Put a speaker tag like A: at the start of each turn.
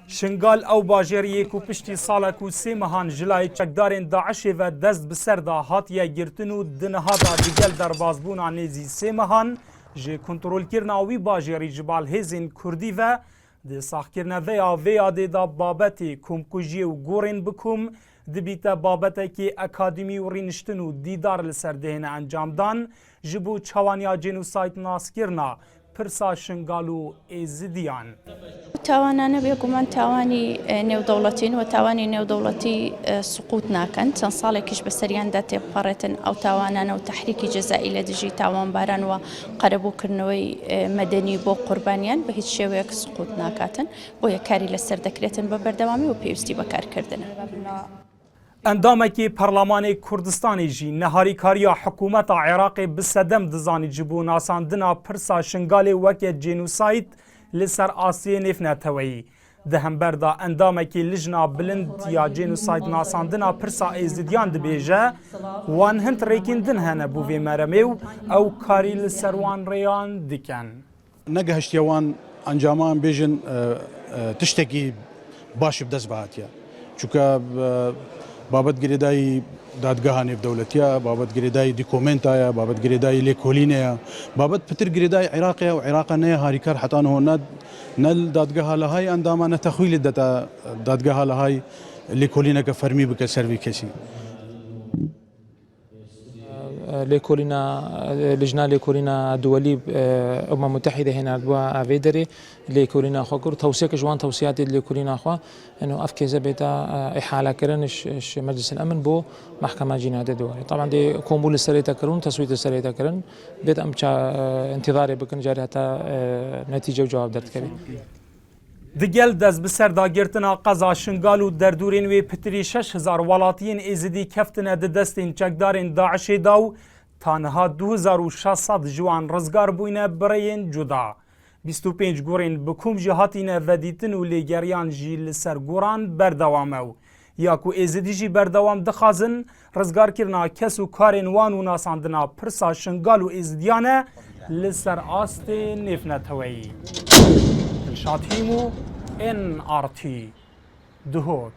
A: شنگال او باجری کو پشتی سالا کو سه مهان جلای چکدارین داعش و دست بسر دا هاتیه گرتن و دنها دا دیگل در بازبون آنیزی سه مهان جه کنترول کرنا وی باجری جبال هزین کردی و ده ساخ کرنا ویا دا بابتی کمکوژی و گورین بکم دبیت بابته که اکادمی و رینشتن و دیدار لسر دهن انجام دان جبو چوانیا جنوسایت ناس کرنا پرسا شنگالو ایزدیان
B: تاوانانە بێگومان تاوانی نێودەوڵەتین و تاوانی نێودەوڵەتی سقوط ناکەن چەند ساڵێکیش بەسەریاندا تێپەڕێتن ئەو تاوانانە و تەحریکی جەزایی لە دژی تاوانباران و قەرەبووکردنەوەی مەدەنی بۆ قوربانیان بە هیچ شێوەیەک سقوط ناکاتن بۆیە کاری لەسەر دەکرێتن بە بەردەوامی و پێویستی بەکارکردنە.
A: اندامکی پارلمانی کردستانی جی نهاری کاریا حکومت عراق بسدم دزانی جبو ناساندنا پرسا شنگال وکی جنوسایت لسر آسیه نفنتوی دهمبر دا اندامکی لجنا بلند یا جنوسایت ناساندنا پرسا ایزدیان دبیجه وان هنت ریکندن هنه بوی مرمیو او کاری لسر وان ریان دکن
C: نگهشتیوان انجامان بیجن تشتکی باش بدست بهاتیا چونکه بابت گریدای دادگاه نف دولتیه بابت گریدای دیکومنتایا بابت گریدای لیکولینیا بابت پتر گریدای عراقیه و عراق نه هاریکار حتی نه نل دادگاه لهای اندامان تخویل دتا دادگاه لهای لیکولینه که فرمی بک سروی کسی
D: لجنة ليكولينا دولي أمم متحدة هنا دوا أفيدري ليكولينا خاكر توصية كجوان توصيات ليكولينا خوا إنه أفكي زبيتا إحالة كرنش مجلس الأمن بو محكمة جنائية دولية طبعا دي قنبول السرية كرون تصويت السرية كرن بيت أمشى انتظاري بكن جاري حتى نتيجة وجواب درت كبير
A: دگل دست بسر دا گرتنا قضا شنگال و دردورین وی پتری 6000 ولاتین ایزدی کفتنه ده دستین چکدارین داعش داو تانها 2600 جوان رزگار بوینه برین جدا 25 گورین بکوم جهاتینه ودیتن و لیگریان جی لسر گوران بردوامو یاکو ایزدی جی بردوام دخازن رزگار کرنا کس و کارین وان و ناساندنا پرسا شنگال و ایزدیانه لسر آست نفنتوی شاتهیمو NRT دهوک